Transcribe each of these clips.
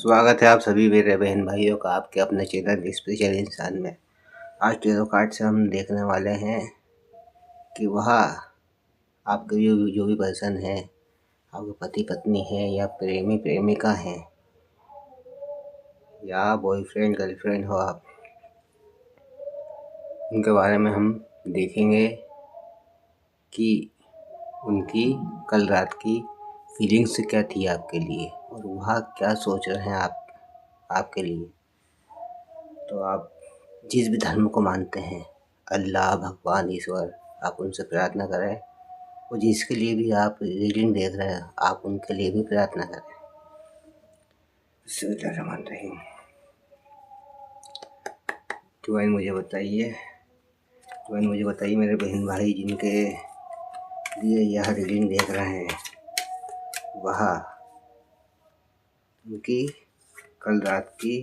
स्वागत है आप सभी मेरे बहन भाइयों का आपके अपने चैनल स्पेशल इंसान में। आज टैरो कार्ड से हम देखने वाले हैं कि वह आपके जो भी पर्सन है, आपके पति पत्नी है या प्रेमी प्रेमिका है या बॉयफ्रेंड गर्लफ्रेंड हो आप, उनके बारे में हम देखेंगे कि उनकी कल रात की फीलिंग्स क्या थी आपके लिए और वह क्या सोच रहे हैं आपके लिए। तो आप जिस भी धर्म को मानते हैं, अल्लाह, भगवान, ईश्वर, आप उनसे प्रार्थना करें और जिसके लिए भी आप रीडिंग देख रहे हैं आप उनके लिए भी प्रार्थना करें। बिस्मिल्लाहिर्रहमानिर्रहीम। तो मुझे बताइए मेरे बहन भाई जिनके लिए यह रीडिंग देख रहे हैं, वह उनकी कल रात की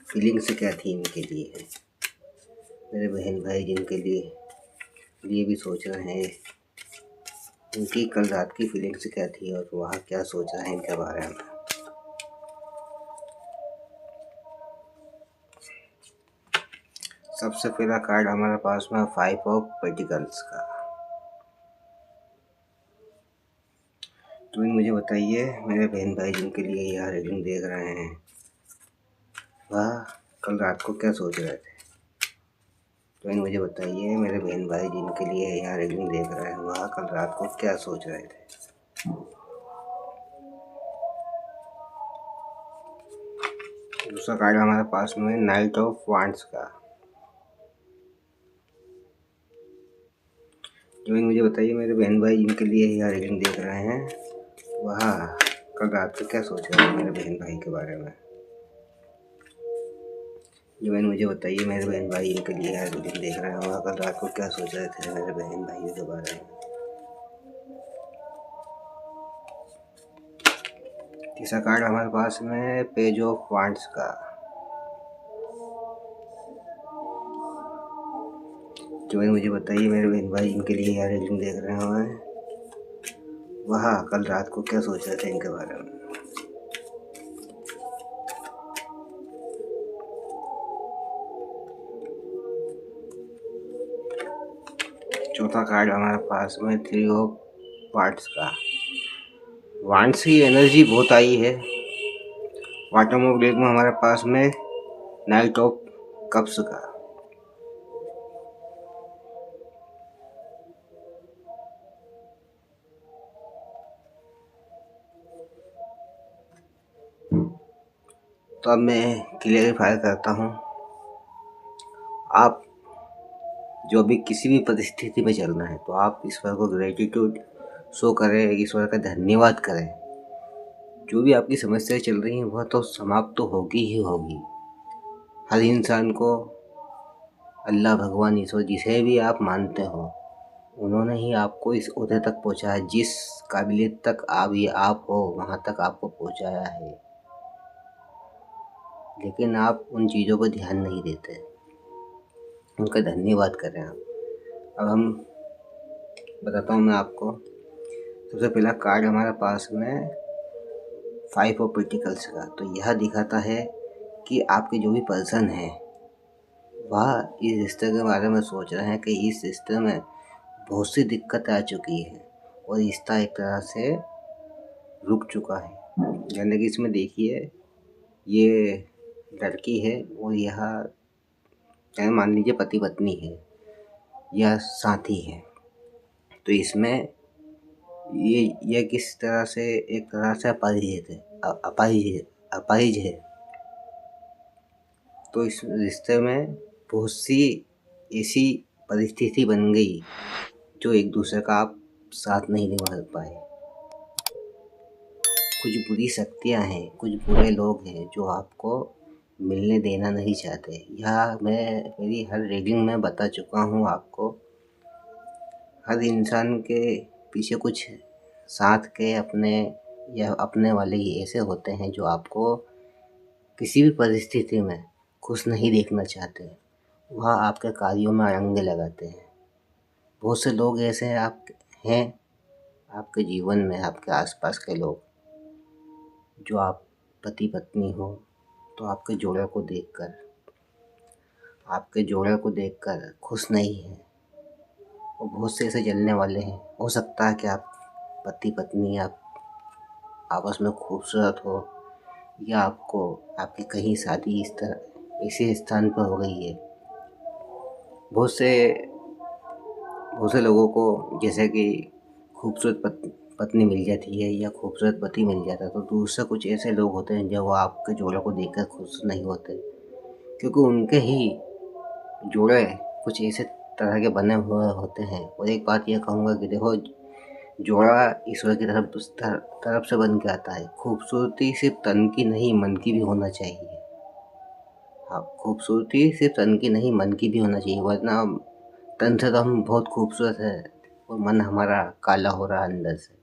फीलिंग्स क्या थी इनके लिए है। मेरे बहन भाई जिनके लिए भी सोच रहे हैं, उनकी कल रात की फीलिंग्स क्या थी और वह क्या सोच रहे हैं इनके बारे में। सबसे पहला कार्ड हमारे पास में 5 ऑफ पेंटिकल्स का। तो मुझे बताइए मेरे बहन भाई जिनके लिए यह रीडिंग देख रहे हैं, वह कल रात को क्या सोच रहे थे। तो मुझे बताइए मेरे बहन भाई जिनके लिए यह रीडिंग देख रहे हैं, वह कल रात को क्या सोच रहे थे। दूसरा कार्ड हमारे पास में नाइट ऑफ वांड्स का। तो मुझे बताइए मेरे बहन भाई जिनके लिए यह रीडिंग देख रहे हैं, वह कल रात को क्या सोच रहे हैं मेरे बहन भाई के बारे में। मुझे बताइए मेरे बहन भाई जिनके लिए यह रीडिंग देख रहे हैं, वह कल रात को क्या सोच रहे थे मेरे बहन भाइयों के बारे में। तीसरा कार्ड हमारे पास में पेज ऑफ वांड्स का। तो मुझे बताइए मेरे बहन भाई जिनके लिए यह रीडिंग देख रहे हैं, वह कल रात को क्या सोच रहे थे इनके बारे में। चौथा कार्ड हमारे पास में 3 ऑफ वांड्स का। वांड्स की एनर्जी बहुत आई है। बॉटम ऑफ डेक में हमारे पास में नाइट ऑफ कप्स का। तो अब मैं क्लियरिफाई करता हूँ, आप जो भी किसी भी परिस्थिति में चलना है तो आप ईश्वर को ग्रेटिट्यूड शो करें, ईश्वर का धन्यवाद करें। जो भी आपकी समस्याएं चल रही हैं वह तो समाप्त तो होगी ही होगी। हर इंसान को अल्लाह, भगवान, ईश्वर जिसे भी आप मानते हो, उन्होंने ही आपको इस ओहदे तक पहुंचाया, जिस काबिलियत तक आप हो वहाँ तक आपको पहुंचाया है। लेकिन आप उन चीज़ों पर ध्यान नहीं देते, उनका धन्यवाद करें आप। अब हम बताता हूँ मैं आपको। सबसे पहला कार्ड हमारे पास में 5 ऑफ पेंटिकल्स का। तो यह दिखाता है कि आपके जो भी पर्सन है वह इस रिश्ते के बारे में सोच रहे हैं कि इस रिश्ते में बहुत सी दिक्कत आ चुकी है और रिश्ता एक तरह से रुक चुका है। यानी कि इसमें देखिए, ये लड़की है और यह मान लीजिए पति पत्नी है या साथी है। तो इसमें ये किस तरह से एक तरह से अपाहिज है। तो इस रिश्ते में बहुत सी ऐसी परिस्थिति बन गई जो एक दूसरे का आप साथ नहीं निभा पाए। कुछ बुरी शक्तियाँ हैं, कुछ बुरे लोग हैं जो आपको मिलने देना नहीं चाहते। यह मैं मेरी हर रीडिंग में बता चुका हूँ आपको। हर इंसान के पीछे कुछ साथ के अपने या अपने वाले ही ऐसे होते हैं जो आपको किसी भी परिस्थिति में खुश नहीं देखना चाहते। वह आपके कार्यों में अड़ंगे लगाते हैं। बहुत से लोग ऐसे आपके जीवन में, आपके आसपास के लोग जो आप पति पत्नी हो तो आपके जोड़े को देखकर खुश नहीं है, और बहुत से ऐसे जलने वाले हैं। हो सकता है कि आप पति पत्नी आप आपस में खूबसूरत हो, या आपकी कहीं शादी इस तरह इसी स्थान पर हो गई है। बहुत से लोगों को जैसे कि खूबसूरत पत्नी मिल जाती है या खूबसूरत पति मिल जाता है, तो दूसरे कुछ ऐसे लोग होते हैं जो आपके जोड़े को देखकर खुश नहीं होते, क्योंकि उनके ही जोड़े कुछ ऐसे तरह के बने हुए होते हैं। और एक बात यह कहूँगा कि देखो, जोड़ा ईश्वर की तरफ से बन के आता है। खूबसूरती सिर्फ तन की नहीं, मन की भी होना चाहिए। हाँ, खूबसूरती सिर्फ तन की नहीं, मन की भी होना चाहिए, वरना तन से तो हम बहुत खूबसूरत है और मन हमारा काला हो रहा है अंदर से।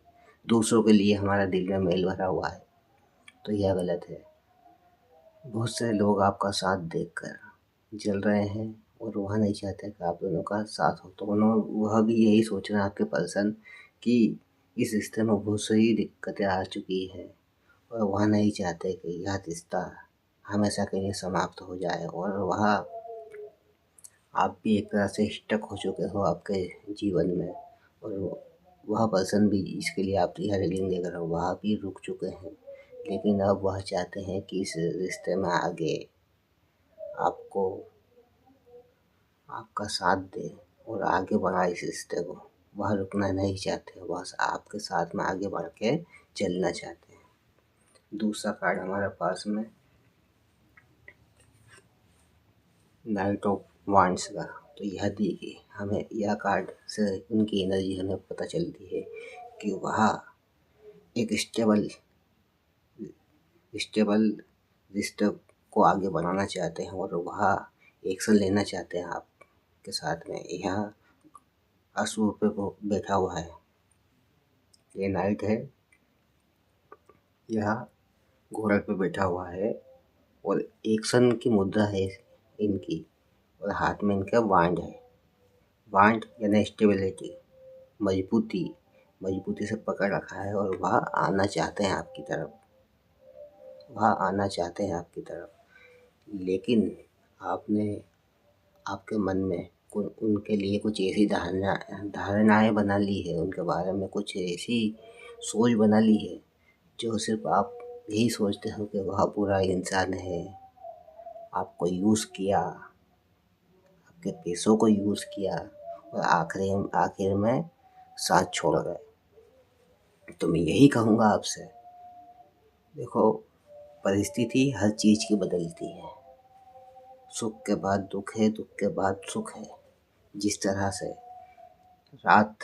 दूसरों के लिए हमारा दिल में मैल भरा हुआ है, तो यह गलत है। बहुत से लोग आपका साथ देखकर जल रहे हैं और वह नहीं चाहते कि आप दोनों का साथ हो, तो वह भी यही सोच रहे हैं आपके पर्सन कि इस रिश्ते में बहुत सारी दिक्कतें आ चुकी है, और वह नहीं चाहते कि यह रिश्ता हमेशा के लिए समाप्त हो जाए। और वह आप भी एक तरह से स्टक हो चुके हो आपके जीवन में, और वह पर्सन भी इसके लिए आप यह रीडिंग देख रहे हो, वह भी रुक चुके हैं। लेकिन अब वह चाहते हैं कि इस रिश्ते में आगे आपको आपका साथ दे और आगे बढ़ाए इस रिश्ते को। वह रुकना नहीं चाहते, वह आपके साथ में आगे बढ़ के चलना चाहते हैं। दूसरा कार्ड हमारे पास में नाइट ऑफ वांड्स का, तो यह देखिए, हमें यह कार्ड से उनकी एनर्जी हमें पता चलती है कि वह एक स्टेबल रिश्ते को आगे बढ़ाना चाहते हैं, और वह एक्शन लेना चाहते हैं आपके साथ में। यह असूर पे बैठा हुआ है, ये नाइट है, यह घोड़े पे बैठा हुआ है, और एक्शन की मुद्रा है इनकी, और हाथ में इनका वांड है। वांड यानी स्टेबिलिटी, मजबूती से पकड़ रखा है, और वह आना चाहते हैं आपकी तरफ। लेकिन आपके मन में उनके लिए कुछ ऐसी धारणाएं बना ली है, उनके बारे में कुछ ऐसी सोच बना ली है जो सिर्फ आप यही सोचते हो कि वह बुरा इंसान है, आपको यूज़ किया, आपके पैसों को यूज़ किया, और आखिर में साथ छोड़ गए। तो मैं यही कहूँगा आपसे, देखो, परिस्थिति हर चीज़ की बदलती है। सुख के बाद दुख है, दुख के बाद सुख है। जिस तरह से रात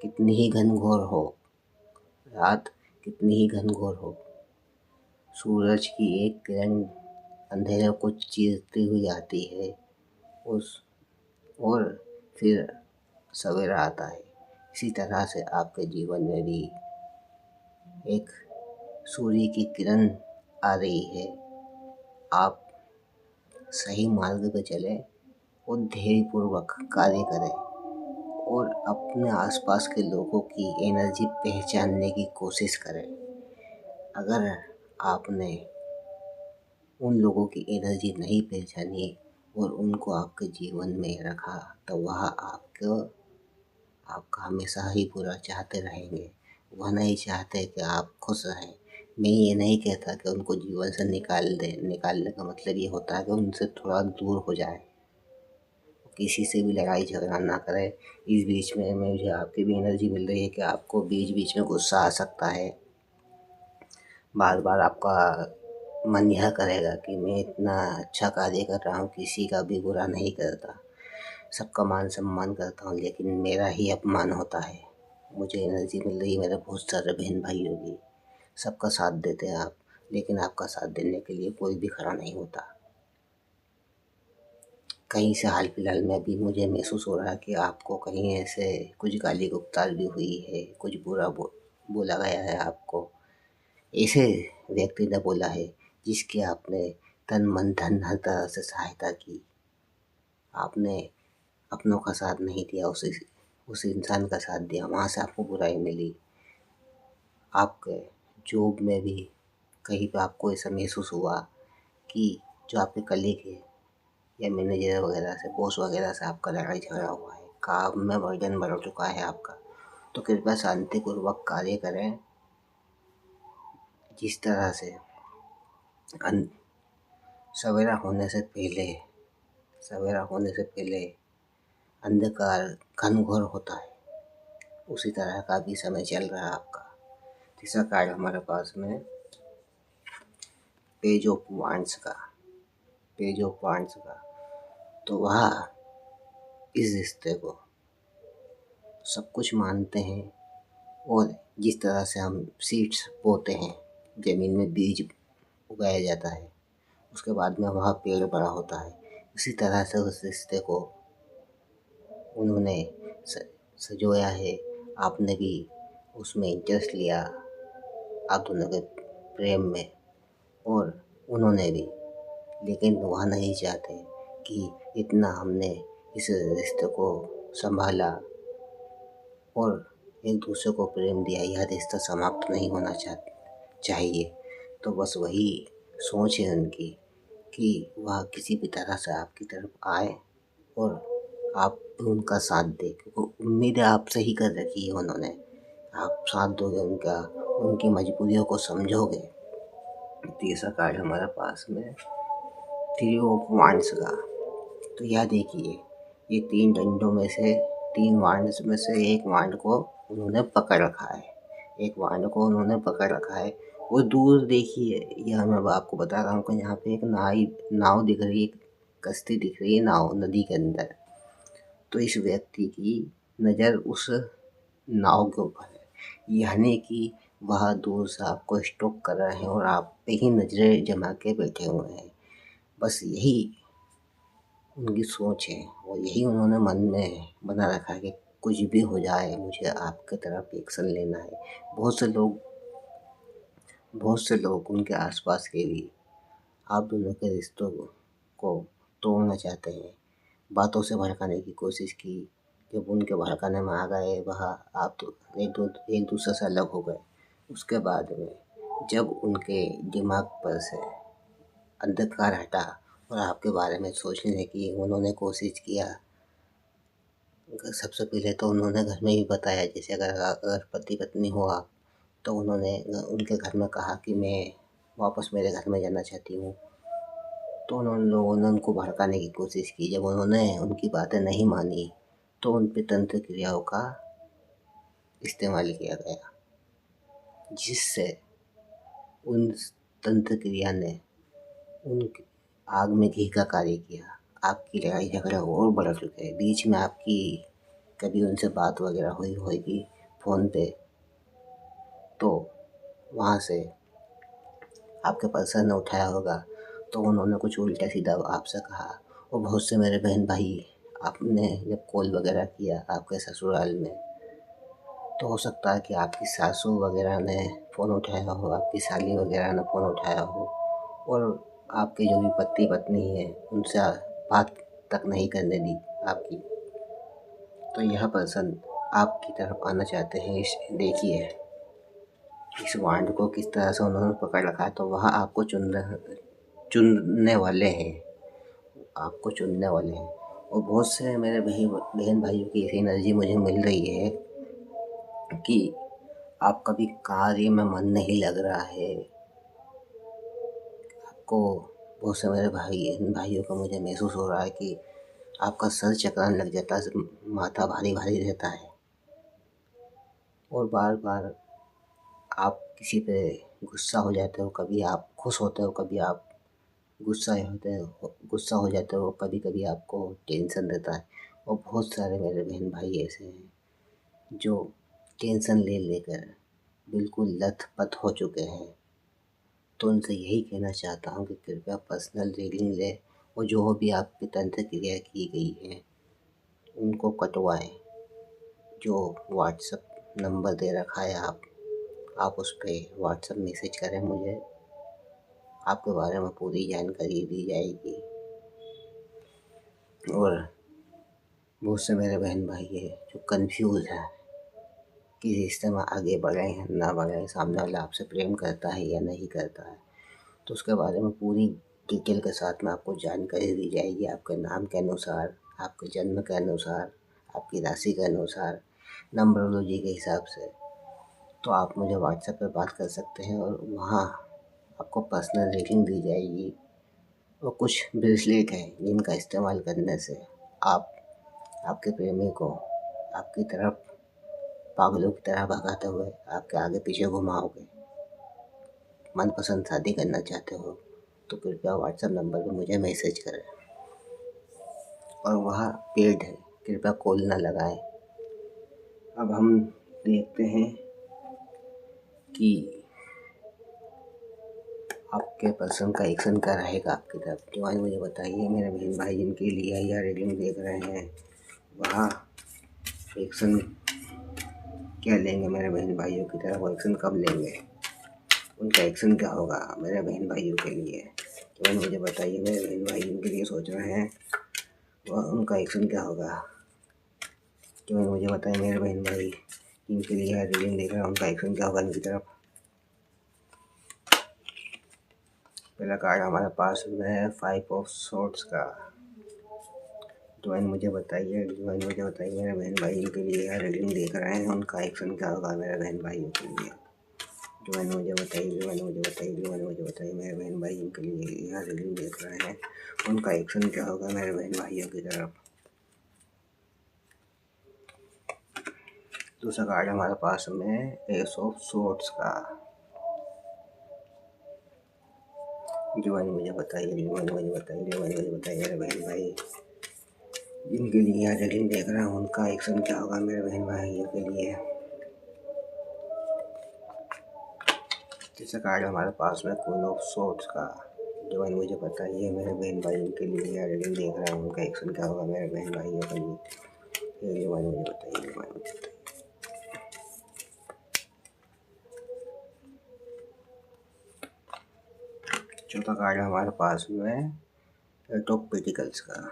कितनी ही घनघोर हो, सूरज की एक किरण अंधेरे को चीरती हुई आती है, और फिर सवेरा आता है। इसी तरह से आपके जीवन में भी एक सूर्य की किरण आ रही है। आप सही मार्ग पे चलें और धैर्यपूर्वक कार्य करें, और अपने आसपास के लोगों की एनर्जी पहचानने की कोशिश करें। अगर आपने उन लोगों की एनर्जी नहीं पहचानी और उनको आपके जीवन में रखा, तो वह आपका हमेशा ही बुरा चाहते रहेंगे। वह नहीं चाहते कि आप खुश रहें। मैं ये नहीं कहता कि उनको जीवन से निकाल दें। निकालने का मतलब ये होता है कि उनसे थोड़ा दूर हो जाए, किसी से भी लड़ाई झगड़ा ना करें। इस बीच में मुझे आपकी भी एनर्जी मिल रही है कि आपको बीच में गुस्सा आ सकता है। बार बार आपका मन यह करेगा कि मैं इतना अच्छा कार्य कर रहा हूँ, किसी का भी बुरा नहीं करता, सबका मान सम्मान करता हूँ, लेकिन मेरा ही अपमान होता है। मुझे एनर्जी मिल रही है मेरे बहुत सारे बहन भाइयों की, सबका साथ देते हैं आप, लेकिन आपका साथ देने के लिए कोई भी खड़ा नहीं होता। कहीं से हाल फिलहाल में भी मुझे महसूस हो रहा है कि आपको कहीं ऐसे कुछ गाली गलौज भी हुई है, कुछ बुरा बोला गया है आपको। ऐसे व्यक्ति ने बोला है जिसकी आपने तन मन धन हर तरह से सहायता की, आपने अपनों का साथ नहीं दिया, उस इंसान का साथ दिया, वहाँ से आपको बुराई मिली। आपके जॉब में भी कहीं पे आपको ऐसा महसूस हुआ कि जो आपके कलीग है या मैनेजर वगैरह से, बॉस वगैरह से आपका लड़ाई झगड़ा हुआ है, काम में बर्डन बढ़ चुका है आपका, तो कृपया शांतिपूर्वक कार्य करें। जिस तरह से अन- सवेरा होने से पहले सवेरा होने से पहले अंधकार घनघोर होता है, उसी तरह का भी समय चल रहा है आपका। तीसरा कार्ड हमारे पास में पेज ऑफ वांड्स का तो वह इस रिश्ते को सब कुछ मानते हैं, और जिस तरह से हम सीड्स बोते हैं, ज़मीन में बीज उगाया जाता है, उसके बाद में वह पेड़ बड़ा होता है, उसी तरह से उस रिश्ते को उन्होंने सजोया है। आपने भी उसमें इंटरेस्ट लिया, आप दोनों के प्रेम में, और उन्होंने भी, लेकिन वह नहीं चाहते कि इतना हमने इस रिश्ते को संभाला और एक दूसरे को प्रेम दिया, यह रिश्ता समाप्त नहीं होना चाहिए। तो बस वही सोच है उनकी कि वह किसी भी तरह से आपकी तरफ आए और आप भी उनका साथ दें, क्योंकि उम्मीद आपसे ही कर रखी है उन्होंने। आप साथ दोगे उनका, उनकी मजबूरियों को समझोगे। तीसरा कार्ड हमारे पास में थ्री ऑफ वांड्स का। तो यह देखिए, ये 3 डंडों में से 3 वांड्स में से एक वांड को उन्होंने पकड़ रखा है, वो दूर देखिए। यह मैं आपको बता रहा हूँ कि यहाँ पे एक नाव दिख रही है, कश्ती दिख रही है नाव नदी के अंदर। तो इस व्यक्ति की नज़र उस नाव के ऊपर है, यानी कि वह दूर से आपको स्टॉक कर रहे हैं और आप पे ही नजरें जमा के बैठे हुए हैं। बस यही उनकी सोच है और यही उन्होंने मन में बना रखा है कि कुछ भी हो जाए, मुझे आपके तरफ एक्शन लेना है। बहुत से लोग उनके आसपास के भी आप दोनों के रिश्तों को तोड़ना चाहते हैं, बातों से भड़काने की कोशिश की। जब उनके भड़काने में आ गए, वह आप तो एक दूसरे से अलग हो गए। उसके बाद में जब उनके दिमाग पर से अंधकार हटा और आपके बारे में सोचने की उन्होंने कोशिश किया, सबसे पहले तो उन्होंने घर में ही बताया, जैसे अगर पति पत्नी हो आप, तो उन्होंने उनके घर में कहा कि मैं वापस मेरे घर में जाना चाहती हूँ। तो उन लोगों ने उनको भड़काने की कोशिश की। जब उन्होंने उनकी बातें नहीं मानी, तो उन पे तंत्र क्रियाओं का इस्तेमाल किया गया, जिससे उन तंत्र क्रिया ने उन आग में घी का कार्य किया। आपकी लड़ाई झगड़ा और बढ़ चुके हैं। बीच में आपकी कभी उनसे बात वगैरह हुई होगी फ़ोन पे, तो वहाँ से आपके पर्सन ने उठाया होगा, तो उन्होंने कुछ उल्टा सीधा आपसे कहा। और बहुत से मेरे बहन भाई, आपने जब कॉल वगैरह किया आपके ससुराल में, तो हो सकता है कि आपकी सासू वगैरह ने फ़ोन उठाया हो, आपकी साली वगैरह ने फ़ोन उठाया हो, और आपके जो भी पति पत्नी हैं उनसे बात तक नहीं करने दी आपकी। तो यह पर्सन आपकी तरफ आना चाहते हैं। देखिए इस वांड को किस तरह से उन्होंने पकड़ रखा है। तो वह आपको चुनने वाले हैं, और बहुत से मेरे बहन भाइयों की ऐसी एनर्जी मुझे मिल रही है कि आपका भी कार्य में मन नहीं लग रहा है। आपको बहुत से मेरे भाइयों को मुझे महसूस हो रहा है कि आपका सर चकराने लग जाता है, माथा भारी भारी रहता है, और बार बार आप किसी पे गुस्सा हो जाते हो। कभी आप खुश होते हो, कभी आप गुस्सा हो जाते हो, कभी कभी आपको टेंशन रहता है। और बहुत सारे मेरे बहन भाई ऐसे हैं जो टेंशन ले लेकर बिल्कुल लथपथ हो चुके हैं। तो उनसे यही कहना चाहता हूँ कि कृपया पर्सनल रीडिंग लें, और जो भी आपकी तंत्र क्रिया की गई है उनको कटवाएं। जो व्हाट्सएप नंबर दे रखा है आप उस पर व्हाट्सएप मैसेज करें, मुझे आपके बारे में पूरी जानकारी दी जाएगी। और बहुत से मेरे बहन भाई हैं जो कंफ्यूज हैं कि रिश्ते में आगे बढ़े हैं ना बढ़े, सामने वाला आपसे प्रेम करता है या नहीं करता है, तो उसके बारे में पूरी डिटेल के साथ में आपको जानकारी दी जाएगी। आपके नाम के अनुसार, आपके जन्म के अनुसार, आपकी राशि के अनुसार, नंबरोलॉजी के हिसाब से। तो आप मुझे व्हाट्सएप पे बात कर सकते हैं और वहाँ आपको पर्सनल रीडिंग दी जाएगी। और कुछ ब्रेसलेट हैं जिनका इस्तेमाल करने से आप आपके प्रेमी को आपकी तरफ पागलों की तरह भगाते हुए आपके आगे पीछे घुमाओगे। मनपसंद शादी करना चाहते हो तो कृपया व्हाट्सएप नंबर पर मुझे मैसेज करें। और वह पेड है, कृपया कॉल ना लगाएं। अब हम देखते हैं कि आपके पर्सन का एक्शन क्या रहेगा आपकी तरफ। डिवाइन मुझे बताइए मेरे बहन भाई जिनके लिए यह रीडिंग देख रहे हैं, वह एक्शन क्या लेंगे मेरे बहन भाइयों की तरफ, वो एक्शन कब लेंगे, उनका एक्शन क्या होगा मेरे बहन भाइयों के लिए। डिवाइन मुझे बताइए मेरे बहन भाई जिनके लिए सोच रहे हैं, वह उनका एक्शन क्या होगा। डिवाइन मुझे बताइए मेरे बहन भाई जिनके लिए यह रीडिंग देख रहे हैं, उनका एक्शन क्या होगा इनकी तरफ। पहला कार्ड हमारे पास में है 5 ऑफ सोर्ड्स का। डिवाइन मुझे बताइए मेरे बहन भाई के लिए यह रीडिंग देख रहे हैं, उनका एक्शन क्या होगा मेरे बहन भाइयों के लिए। डिवाइन मुझे बताइए मेरे बहन भाई जिनके लिए यह रीडिंग देख रहे हैं, उनका एक्शन क्या होगा मेरे बहन भाइयों की तरफ। दूसरा कार्ड हमारे पास में एस ऑफ सोर्ड्स का। डिवाइन मुझे बताइए मेरे बहन भाई जिनके लिए यह रीडिंग देख रहे हैं, उनका एक्शन क्या होगा मेरे बहन भाइयों के लिए। तीसरा कार्ड हमारे पास में क्वीन ऑफ सोर्ड्स का। डिवाइन मुझे बताइए मेरे बहन भाई जिनके लिए यह रीडिंग देख रहे हैं, उनका एक्शन क्या होगा मेरे बहन भाइयों के लिए। डिवाइन मुझे बताइए। चौथा कार्ड हमारे पास में एट ऑफ पेटिकल्स का।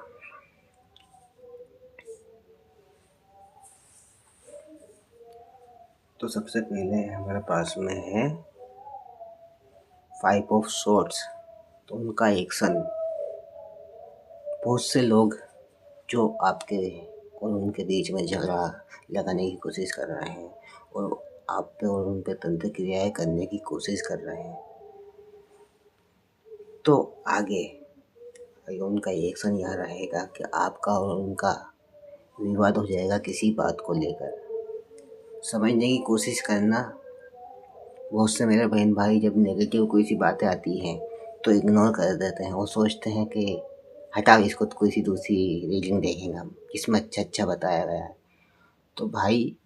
तो सबसे पहले हमारे पास में है 5 ऑफ सोर्ड्स। तो उनका एक्शन, बहुत से लोग जो आपके और उनके बीच में झगड़ा लगाने की कोशिश कर रहे हैं और आप पे और उन पे तंत्र क्रियाएं करने की कोशिश कर रहे हैं, तो आगे उनका एक्शन यह रहेगा कि आपका और उनका विवाद हो जाएगा किसी बात को लेकर। समझने की कोशिश करना। बहुत से मेरे बहन भाई जब नेगेटिव कोई सी बातें आती हैं तो इग्नोर कर देते हैं। वो सोचते हैं कि हटाओ इसको, तो कोई सी दूसरी रीडिंग देखेंगे हम, इसमें अच्छा बताया गया है। तो भाई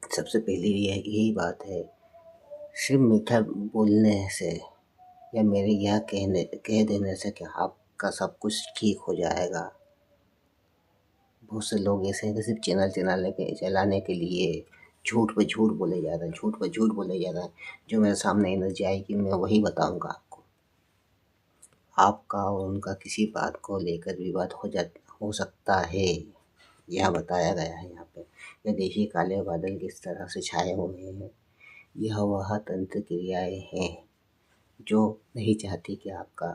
सबसे पहले यही बात है, सिर्फ मीठा बोलने से या मेरे यह कह देने से कि आपका सब कुछ ठीक हो जाएगा। बहुत से लोग ऐसे हैं कि सिर्फ चलाने के लिए झूठ पे झूठ बोले जा रहे हैं। जो मेरे सामने एनर्जी आएगी मैं वही बताऊंगा आपको। आपका और उनका किसी बात को लेकर विवाद हो सकता है, यह बताया गया है यहाँ पे। ये देखिए काले बादल किस तरह से छाए हुए हैं। यह वह तंत्र क्रियाएं हैं जो नहीं चाहती कि आपका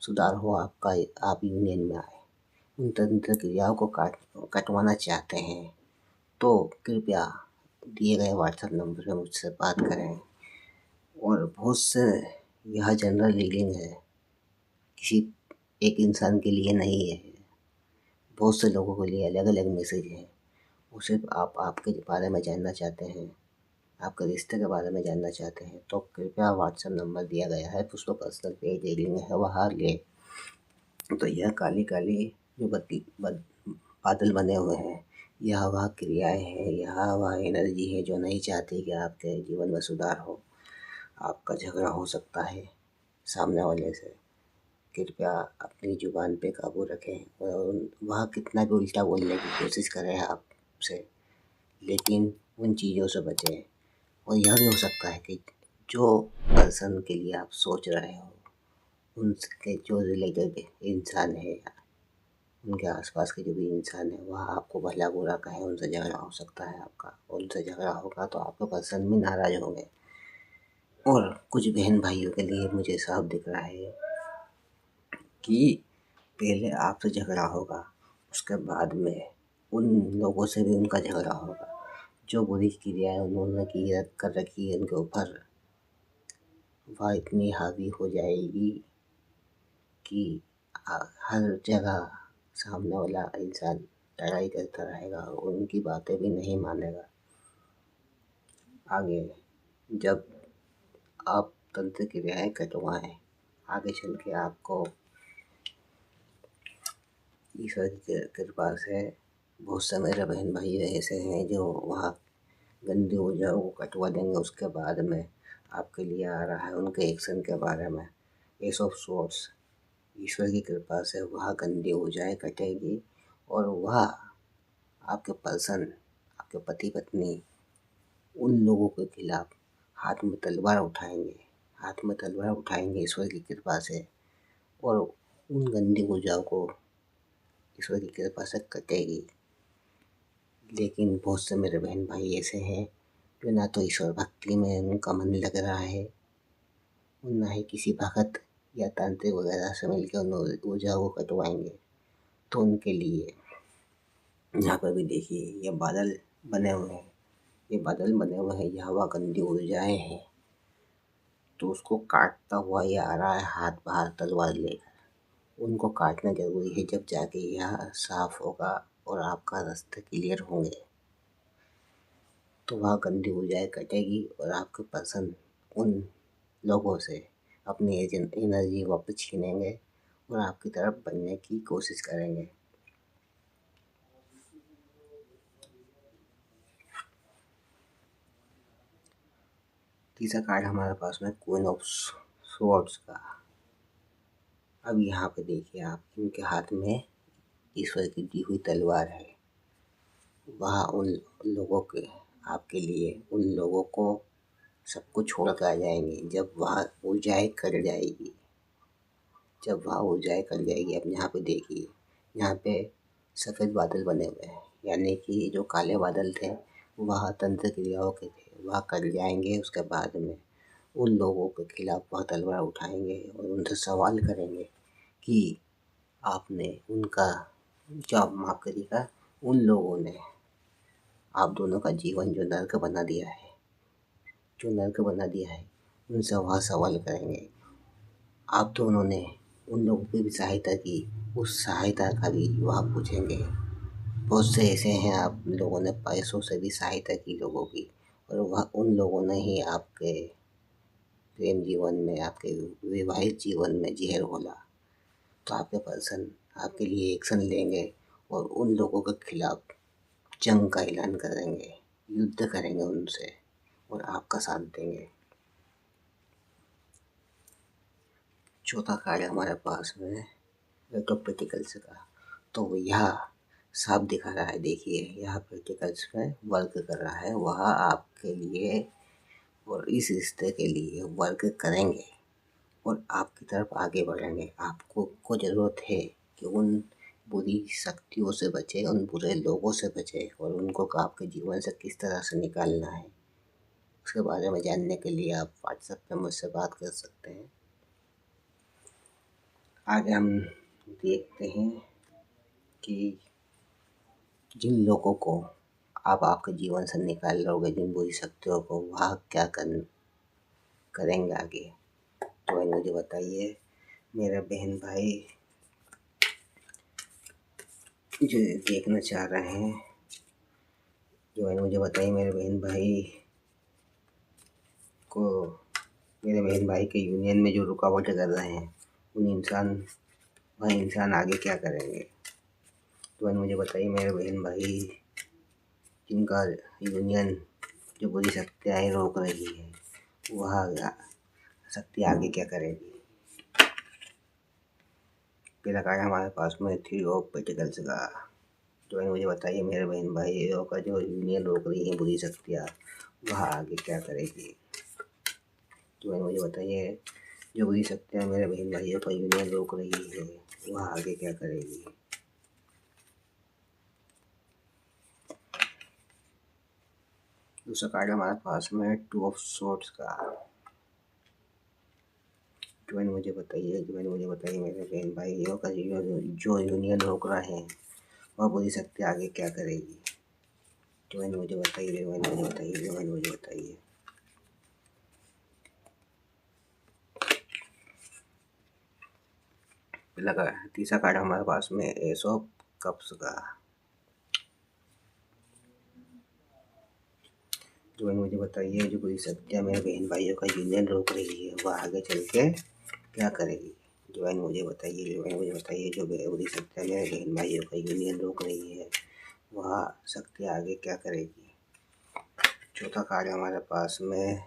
सुधार हो, आप यूनियन में आए। उन तंत्र क्रियाओं को कटवाना चाहते हैं तो कृपया दिए गए व्हाट्सएप नंबर पर मुझसे बात करें। और बहुत से यह जनरल रीडिंग है, किसी एक इंसान के लिए नहीं है, बहुत से लोगों के लिए अलग अलग मैसेज है। वो सिर्फ आपके बारे में जानना चाहते हैं, आपके रिश्ते के बारे में जानना चाहते हैं, तो कृपया व्हाट्सएप नंबर दिया गया है, उस पर पर्सनल पेज रीडिंग है वहाँ ले। तो यह काली जो बादल बने हुए हैं, यह वह क्रियाएं हैं, यह वह एनर्जी है जो नहीं चाहती कि आपके जीवन में सुधार हो। आपका झगड़ा हो सकता है सामने वाले से। कृपया अपनी ज़ुबान पे काबू रखें और वह कितना भी उल्टा बोलने की कोशिश करें आपसे, लेकिन उन चीज़ों से बचें। और यह भी हो सकता है कि जो पर्सन के लिए आप सोच रहे हो, उनके जो रिलेटेड इंसान है उनके आसपास के जो भी इंसान है वह आपको भला बुरा कहे, उनसे झगड़ा हो सकता है आपका। उनसे झगड़ा होगा तो आपके पर्सन भी नाराज होंगे। और कुछ बहन भाइयों के लिए मुझे साफ दिख रहा है कि पहले आपसे झगड़ा होगा, उसके बाद में उन लोगों से भी उनका झगड़ा होगा जो बुरी क्रियाएं उन्होंने की कर रखी है उनके ऊपर। वह इतनी हावी हो जाएगी कि हर जगह सामने वाला इंसान लड़ाई करता रहेगा और उनकी बातें भी नहीं मानेगा। आगे जब आप तंत्र क्रियाएं कटवाएं, आगे चल के आपको ईश्वर की कृपा से बहुत से मेरे बहन भाई ऐसे हैं जो वहाँ गंदी ऊर्जा को कटवा देंगे। उसके बाद में आपके लिए आ रहा है उनके एक्शन के बारे में। एस ऑफ सोर्स, ईश्वर की कृपा से वह गंदी ऊर्जाएं कटेगी और वह आपके पर्सन, आपके पति पत्नी, उन लोगों के खिलाफ हाथ में तलवार उठाएंगे। हाथ में तलवार उठाएंगे ईश्वर की कृपा से, और उन गंदी ऊर्जाओं को ईश्वर की कृपा से कटेगी। लेकिन बहुत से मेरे बहन भाई ऐसे हैं जो ना तो ईश्वर भक्ति में उनका मन लग रहा है, और ना ही किसी भगत या तांत्रिक वगैरह से मिलकर उन ऊर्जाओं को कटवाएंगे। तो उनके लिए यहाँ पर भी देखिए ये बादल बने हुए हैं, ये बादल बने हुए हैं, यहाँ वह गंदी ऊर्जाएं हैं। तो उसको काटता हुआ ये आ रहा है हाथ बाहर तलवार लेकर। उनको काटना जरूरी है, जब जाके यह साफ होगा और आपका रास्ते क्लियर होंगे तो वह गंदी ऊर्जाएं कटेगी और आपके पर्सन उन लोगों से अपनी एनर्जी वापस छीनेंगे और आपकी तरफ बनने की कोशिश करेंगे। तीसरा कार्ड हमारे पास में क्वीन ऑफ स्वॉर्ड्स का। अब यहाँ पे देखिए आप, इनके हाथ में ईश्वर की दी हुई तलवार है। वह उन लोगों के, आपके लिए उन लोगों को सब कुछ छोड़ कर आ जाएंगे जब वह ऊर्जाएं कट जाएगी। जब वह ऊर्जाएं कट जाएगी, अब यहाँ पे देखिए, यहाँ पे सफ़ेद बादल बने हुए हैं, यानी कि जो काले बादल थे वह तंत्र क्रियाओं के थे, वह कट जाएंगे। उसके बाद में उन लोगों के खिलाफ वह तलवार उठाएंगे और उनसे सवाल करेंगे कि आपने उनका जॉब माफ करिएगा, उन लोगों ने आप दोनों का जीवन जो नर्क बना दिया है, जो नर्क बना दिया है, उनसे वह सवाल करेंगे। आप दोनों ने उन लोगों की भी सहायता की, उस सहायता का भी वह पूछेंगे। बहुत से ऐसे हैं, आप लोगों ने पैसों से भी सहायता की लोगों की, और वह उन लोगों ने ही आपके प्रेम जीवन में, आपके विवाहित जीवन में जहर घोला। तो आपके पर्सन आपके लिए एक्शन लेंगे और उन लोगों के खिलाफ जंग का ऐलान करेंगे, युद्ध करेंगे उनसे और आपका साथ देंगे। चौथा कार्ड हमारे पास में एट ऑफ पेटिकल्स का। तो यह साफ दिखा रहा है, देखिए यह पेटिकल्स में वर्क कर रहा है। वह आपके लिए और इस रिश्ते के लिए वर्क करेंगे और आपकी तरफ आगे बढ़ेंगे। आपको को ज़रूरत है कि उन बुरी शक्तियों से बचे, उन बुरे लोगों से बचे, और उनको आपके जीवन से किस तरह से निकालना है, उसके बारे में जानने के लिए आप व्हाट्सएप पे मुझसे बात कर सकते हैं। आगे हम देखते हैं कि जिन लोगों को आप आपके जीवन से निकाल लोगे, जिन बुरी शक्तियों को, वह क्या करेंगे आगे। तो मुझे बताइए मेरे बहन भाई जो देखना चाह रहे हैं, जो मुझे बताइए मेरे बहन भाई को, मेरे बहन भाई के यूनियन में जो रुकावटें कर रहे हैं वह इंसान आगे क्या करेंगे। तो मुझे बताइए मेरे बहन भाई जिनका यूनियन जो बुरी शक्तियाँ रोक रही है, वह शक्ति आगे क्या करेगी। पहला कार्ड हमारे पास में थ्री ऑफ पेटिकल्स का। तो मुझे बताइए मेरे बहन भाइयों का जो यूनियन रोक रही है बुरी शक्तियाँ, वह आगे क्या करेगी। तो मुझे बताइए जो बुरी शक्तियाँ मेरे बहन भाइयों का यूनियन रोक रही है, वह आगे क्या करेगी। दूसरा कार्ड हमारे पास में है टू ऑफ सोर्ड्स का। ज्वाइन मुझे बताइए मेरे बहन भाइयों का जो यूनियन रोक रहा है वह बुरी शक्ति आगे क्या करेगी। ज्वाइन मुझे बताइए। लगा। तीसरा कार्ड हमारे पास में एस ऑफ कप्स का। जो मुझे बताइए जो बुरी शक्तियाँ मेरे बहन भाइयों का यूनियन रोक रही है वह आगे चल के क्या करेगी। जो मुझे बताइए जो बुरी शक्तियाँ मेरे बहन भाइयों का यूनियन रोक रही है वह शक्ति आगे क्या करेगी। चौथा कार्ड हमारे पास में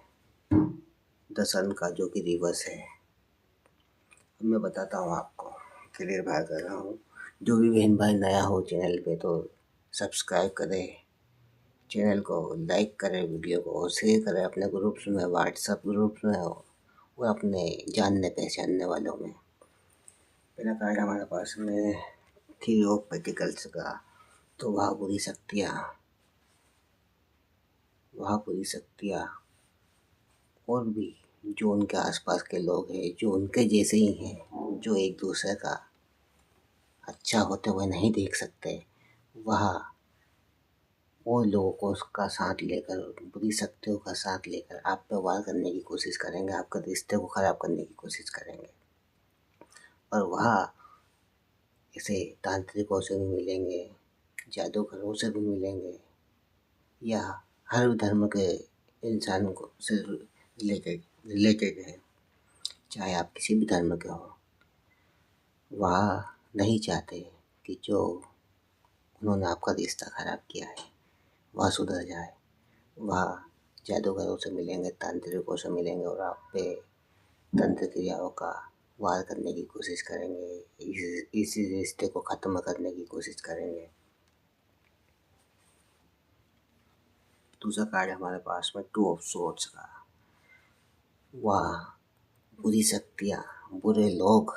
द सन का जो कि रिवर्स है। अब मैं बताता हूँ आपको, क्लियर बात कर रहा हूँ। जो भी बहन भाई नया हो चैनल पे तो सब्सक्राइब करें, चैनल को लाइक करें, वीडियो को शेयर करें अपने ग्रुप्स में, व्हाट्सएप ग्रुप्स में और अपने जानने पहचानने वालों में। पहला कार्ड हमारे पास में थ्री ऑफ पेंटिकल्स का। तो वह बुरी शक्तियाँ और भी जो उनके आसपास के लोग हैं जो उनके जैसे ही हैं, जो एक दूसरे का अच्छा होते हुए नहीं देख सकते, वह वो लोगों को उसका साथ लेकर, बुरी शक्तियों का साथ लेकर आप पे वार करने की कोशिश करेंगे, आपके रिश्ते को खराब करने की कोशिश करेंगे। और वह इसे तांत्रिकों से भी मिलेंगे, जादूगरों से भी मिलेंगे, या हर धर्म के इंसान को से रिलेटेड है, चाहे आप किसी भी धर्म के हो। वह नहीं चाहते कि जो उन्होंने आपका रिश्ता खराब किया है वह सुधर जाए। वह जादूगरों से मिलेंगे, तांत्रिकों से मिलेंगे और आप पे तंत्र क्रियाओं का वार करने की कोशिश करेंगे, इस रिश्ते को ख़त्म करने की कोशिश करेंगे। दूसरा कार्ड हमारे पास में टू ऑफ सोर्ड्स का। वह बुरी शक्तियाँ, बुरे लोग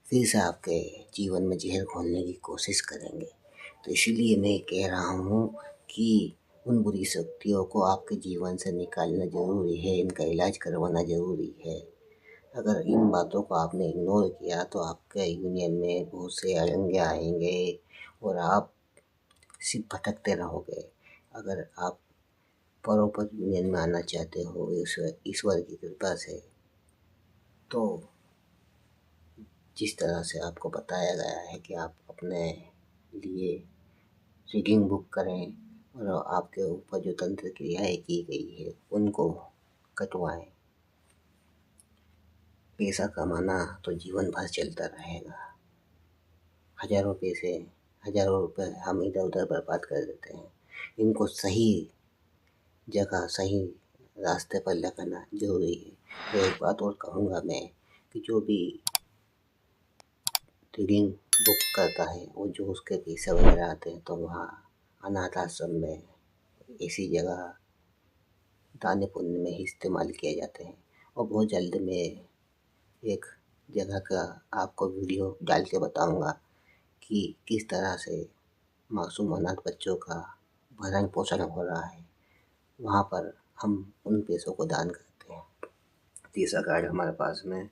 फिर से आपके जीवन में जहर घोलने की कोशिश करेंगे। तो इसीलिए मैं कह रहा हूँ कि उन बुरी शक्तियों को आपके जीवन से निकालना ज़रूरी है, इनका इलाज करवाना ज़रूरी है। अगर इन बातों को आपने इग्नोर किया तो आपके यूनियन में बहुत से अड़ंगे आएंगे और आप सिर्फ भटकते रहोगे। अगर आप प्रॉपर यूनियन में आना चाहते हो ईश्वर की कृपा से, तो जिस तरह से आपको बताया गया है कि आप अपने लिए रीडिंग बुक करें और आपके ऊपर जो तंत्र क्रियाएँ की गई है उनको कटवाएं। पैसा कमाना तो जीवन भर चलता रहेगा। हज़ारों रुपए हम इधर उधर बर्बाद कर देते हैं। इनको सही जगह, सही रास्ते पर लगाना ज़रूरी है। तो एक बात और कहूँगा मैं कि जो भी रीडिंग बुक करता है और जो उसके पैसे वगैरह आते हैं तो वहाँ अनाथ आश्रम में, इसी जगह दान पुण्य में ही इस्तेमाल किए जाते हैं। और बहुत जल्द मैं एक जगह का आपको वीडियो डाल के बताऊँगा कि किस तरह से मासूम अनाथ बच्चों का भरण पोषण हो रहा है। वहाँ पर हम उन पैसों को दान करते हैं। तीसरा कार्ड हमारे पास में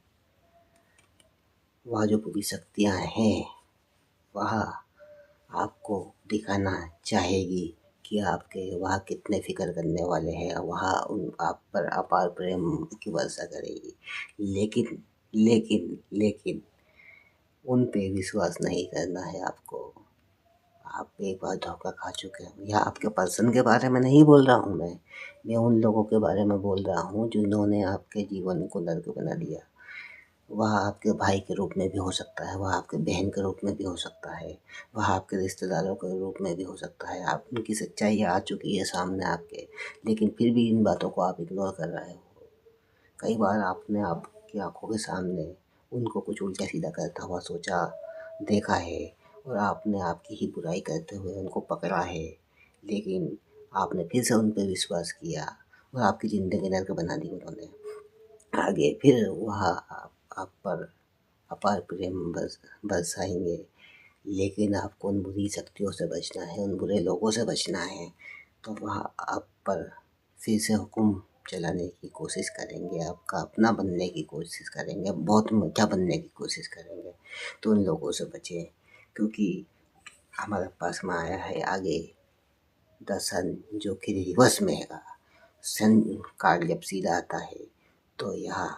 वह जो पूरी शक्तियाँ हैं वह आपको दिखाना चाहेगी कि आपके वह कितने फ़िक्र करने वाले हैं। वह आप पर अपार प्रेम की वर्षा करेगी। लेकिन उन पे विश्वास नहीं करना है आपको। आप एक बार धोखा खा चुके हो। यह आपके पर्सन के बारे में नहीं बोल रहा हूँ मैं उन लोगों के बारे में बोल रहा हूँ जिन्होंने आपके जीवन को नर्क बना दिया। वह आपके भाई के रूप में भी हो सकता है, वह आपके बहन के रूप में भी हो सकता है, वह आपके रिश्तेदारों के रूप में भी हो सकता है। आप उनकी सच्चाई आ चुकी है सामने आपके, लेकिन फिर भी इन बातों को आप इग्नोर कर रहे हो। कई बार आपने आपकी आंखों के सामने उनको कुछ उल्टा सीधा करता हुआ सोचा, देखा है और आपने आपकी ही बुराई करते हुए उनको पकड़ा है, लेकिन आपने फिर से उन पर विश्वास किया और आपकी ज़िंदगी नर्क बना दी उन्होंने। आगे फिर वह आप पर अपार प्रेम बरसाएंगे, लेकिन आपको उन बुरी शक्तियों से बचना है, उन बुरे लोगों से बचना है। तो वह आप पर फिर से हुक्म चलाने की कोशिश करेंगे, आपका अपना बनने की कोशिश करेंगे, बहुत मीठा बनने की कोशिश करेंगे, तो उन लोगों से बचें। क्योंकि हमारे पास में आया है आगे द सन, जो कि रिवर्स में है। सन कार्ड जब सीधा आता है तो यह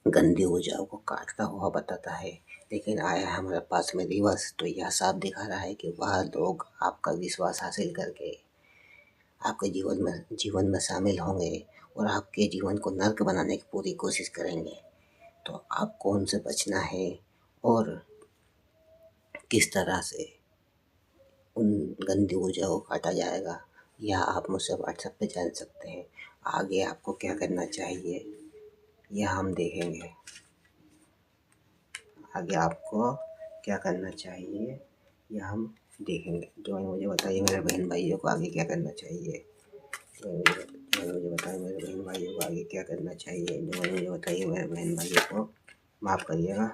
गंदी ऊर्जाओं को काटता हुआ बताता है, लेकिन आया है हमारे पास में रिवर्स, तो यह साफ दिखा रहा है कि वह लोग आपका विश्वास हासिल करके आपके जीवन में शामिल होंगे और आपके जीवन को नर्क बनाने की पूरी कोशिश करेंगे। तो आपको उनसे बचना है और किस तरह से उन गंदी ऊर्जाओं को काटा जाएगा, यह आप मुझसे व्हाट्सएप पे जान सकते हैं। आगे आपको क्या करना चाहिए यह हम देखेंगे। आगे आपको क्या करना चाहिए यह हम देखेंगे। जो मुझे बताइए मेरे बहन भाइयों को आगे क्या करना चाहिए। मुझे बताइए मेरे बहन भाइयों को आगे क्या करना चाहिए। जो मुझे बताइए मेरे बहन भाइयों को, माफ़ करिएगा,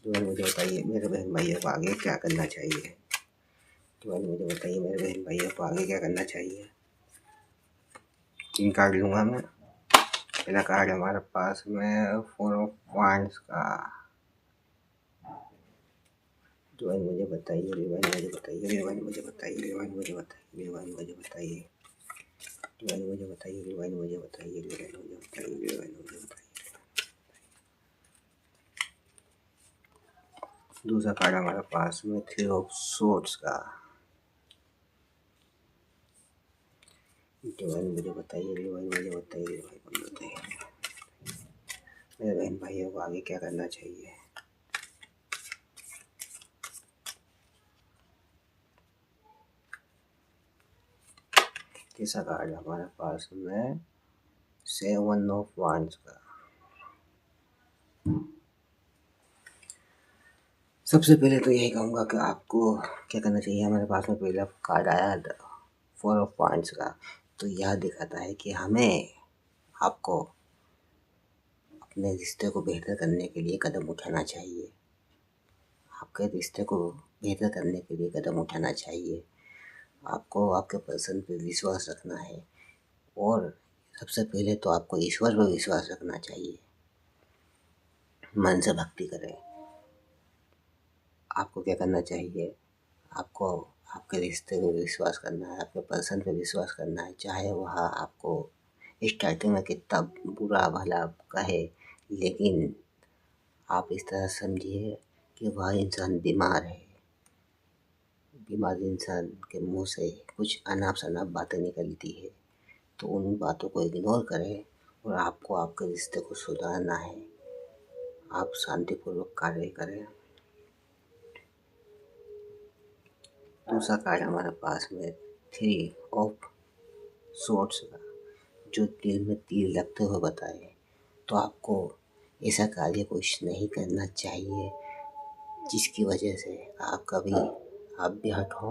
जो मुझे बताइए मेरे बहन भाइयों को आगे क्या करना चाहिए। जो मुझे बताइए मेरे बहन भाइयों को आगे क्या करना चाहिए। 3 कार्ड लूँगा मैं। पहला कार्ड हमारे पास में 4 ऑफ वांड्स का। डिवाइन मुझे बताइए, डिवाइन मुझे बताइए, डिवाइन मुझे बताइए, डिवाइन मुझे बताइए, डिवाइन मुझे बताइए, डिवाइन मुझे बताइए, डिवाइन मुझे बताइए, डिवाइन मुझे बताइए, डिवाइन मुझे बताइए। दूसरा कार्ड हमारे पास में 3 ऑफ सोर्ड्स का। डिवाइन मुझे बताइए, डिवाइन मुझे बताइए, डिवाइन मुझे बताइए, मेरे बहन भाइयों को आगे क्या करना चाहिए। तीसरा कार्ड हमारे पास में 7 ऑफ वांड्स का। सबसे पहले तो यही कहूँगा कि आपको क्या करना चाहिए। हमारे पास में पहला कार्ड आया 4 ऑफ वांड्स का, तो यह दिखाता है कि हमें आपको अपने रिश्ते को बेहतर करने के लिए कदम उठाना चाहिए। आपके रिश्ते को बेहतर करने के लिए कदम उठाना चाहिए। आपको आपके पर्सन पे विश्वास रखना है और सबसे पहले तो आपको ईश्वर पर विश्वास रखना चाहिए। मन से भक्ति करें। आपको क्या करना चाहिए, आपको आपके रिश्ते पे विश्वास करना है, आपके पर्सन पे विश्वास करना है, चाहे वह आपको स्टार्टिंग में कितना बुरा भला कहे, लेकिन आप इस तरह समझिए कि वह इंसान बीमार है। बीमार इंसान के मुंह से कुछ अनाप शनाप बातें निकलती है, तो उन बातों को इग्नोर करें और आपको आपके रिश्ते को सुधारना है। आप शांतिपूर्वक कार्य करें। दूसरा कार्ड हमारे पास में 3 ऑफ सोर्ड्स का, जो दिल में तीर लगते हुए बताए, तो आपको ऐसा कार्य कुछ नहीं करना चाहिए जिसकी वजह से आप भी हर्ट हो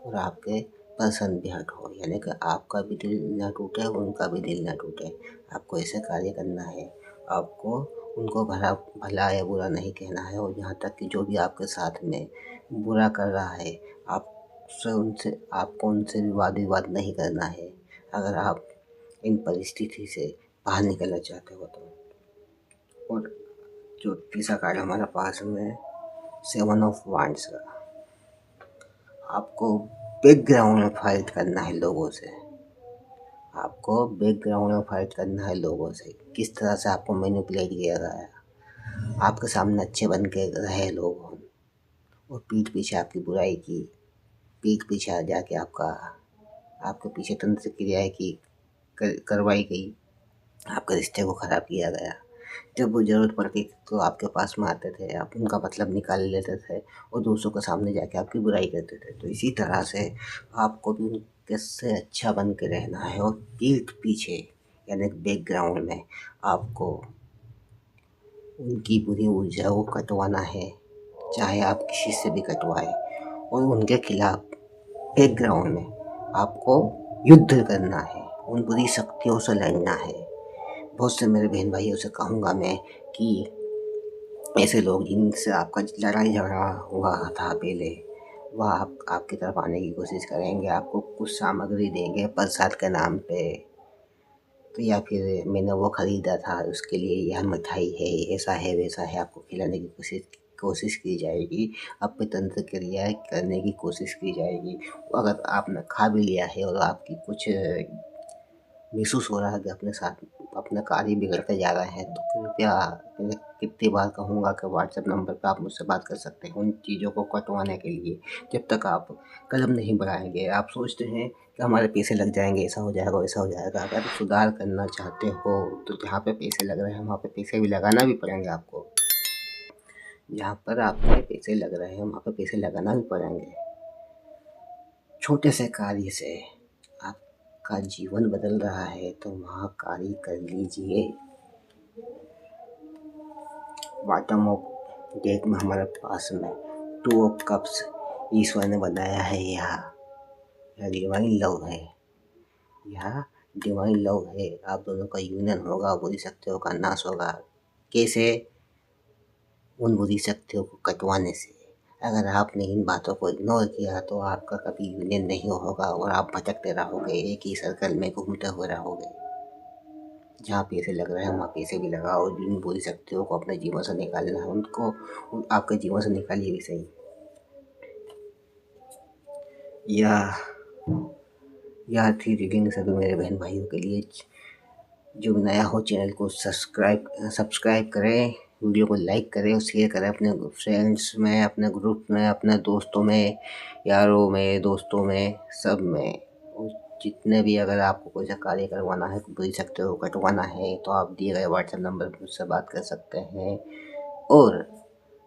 और आपके पर्सन भी हर्ट हो, यानी कि आपका भी दिल ना टूटे उनका भी दिल ना टूटे। आपको ऐसा कार्य करना है। आपको उनको भला या बुरा नहीं कहना है, और यहाँ तक कि जो भी आपके साथ में बुरा कर रहा है आपको उनसे वाद विवाद नहीं करना है, अगर आप इन परिस्थिति से बाहर निकलना चाहते हो तो। और जो तीसरा कार्ड हमारे पास में 7 ऑफ वांड्स का, आपको बैकग्राउंड में फाइट करना है लोगों से। आपको बैकग्राउंड में फाइट करना है लोगों से। किस तरह से आपको मैनिपुलेट किया गया, आपके सामने अच्छे बन के रहे लोग और पीठ पीछे आपकी बुराई की, पीठ पीछे जाके आपके पीछे तंत्र क्रियाएं की करवाई गई, आपके रिश्ते को ख़राब किया गया। जब वो ज़रूरत पड़ती तो आपके पास में आते थे, आप उनका मतलब निकाल लेते थे और दूसरों के सामने जाके आपकी बुराई करते थे। तो इसी तरह से आपको भी उनके से अच्छा बन के रहना है और पीठ पीछे यानी बैकग्राउंड में आपको उनकी बुरी ऊर्जा को कटवाना है, चाहे आप किसी से भी कटवाएं, और उनके खिलाफ बैकग्राउंड में आपको युद्ध करना है, उन बुरी शक्तियों से लड़ना है। बहुत से मेरे बहन भाइयों से कहूँगा मैं कि ऐसे लोग जिनसे आपका लड़ाई झगड़ा हुआ था पहले, वह आपकी तरफ आने की कोशिश करेंगे, आपको कुछ सामग्री देंगे प्रसाद के नाम पे। तो या फिर मैंने वो ख़रीदा था उसके लिए यह मिठाई है, ऐसा है वैसा है, आपको खिलाने की कोशिश की जाएगी। आप पे तंत्र क्रिया करने की कोशिश की जाएगी। अगर आपने खा भी लिया है और आपकी कुछ महसूस हो रहा है कि अपने साथ अपना कार्य बिगड़ते जा रहा है, तो कृपया, मैं कितनी बार कहूँगा कि व्हाट्सएप नंबर पे आप मुझसे बात कर सकते हैं उन चीज़ों को कटवाने के लिए। जब तक आप कदम नहीं बढ़ाएँगे, आप सोचते हैं कि हमारे पैसे लग जाएँगे, ऐसा हो जाएगा, वैसा हो जाएगा। अगर सुधार करना चाहते हो तो जहाँ पे पैसे लग रहे हैं वहाँ पे पैसे भी लगाना भी पड़ेंगे आपको। जहाँ पर आपके पैसे लग रहे हैं वहाँ पे पैसे लगाना भी पड़ेंगे। छोटे से कार्य से आपका जीवन बदल रहा है तो वहाँ कार्य कर लीजिए। बॉटम ऑफ डेक में हमारे पास में 2 ऑफ कप्स ईश्वर ने बनाया है। यह डिवाइन लव है। यह डिवाइन लव है। आप दोनों का यूनियन होगा, बुरी शक्तियों का नाश होगा। कैसे? उन बुरी शक्तियों को कटवाने से। अगर आपने इन बातों को इग्नोर किया तो आपका कभी यूनियन नहीं होगा और आप भटकते रहोगे, एक ही सर्कल में घूमते हुए रहोगे। जहाँ पैसे लग रहे हैं वहाँ पैसे भी लगाओ। जिन बुरी शक्तियों को अपने जीवन से निकालना है उनको आपके जीवन से निकालिए भी सही। यह थी रीडिंग सभी मेरे बहन भाइयों के लिए। जो भी नया हो चैनल को सब्सक्राइब करें, वीडियो को लाइक करें और शेयर करें अपने फ्रेंड्स में, अपने ग्रुप में, अपने दोस्तों में, यारों में, दोस्तों में, सब में। और जितने भी, अगर आपको कोई सा कार्य करवाना है, बुरी शक्तियों को कटवाना है तो आप दिए गए व्हाट्सएप नंबर पर मुझसे बात कर सकते हैं। और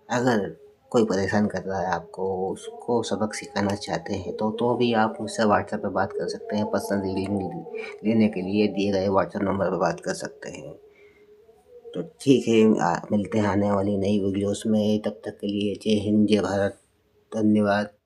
अगर कोई परेशान कर रहा है आपको, उसको सबक सिखाना चाहते हैं तो भी आप मुझसे व्हाट्सएप पे बात कर सकते हैं। पर्सनल रीडिंग लेने के लिए दिए गए व्हाट्सएप नंबर पर बात कर सकते हैं। तो ठीक है, मिलते हैं आने वाली नई वीडियोस में। तब तक के लिए जय हिंद, जय भारत, धन्यवाद।